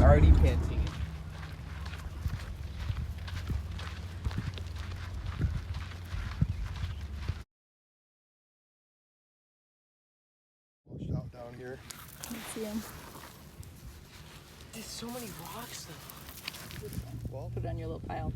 already panting. Washed out down here. I see him. There's so many rocks though. Well, Put it on your little pile.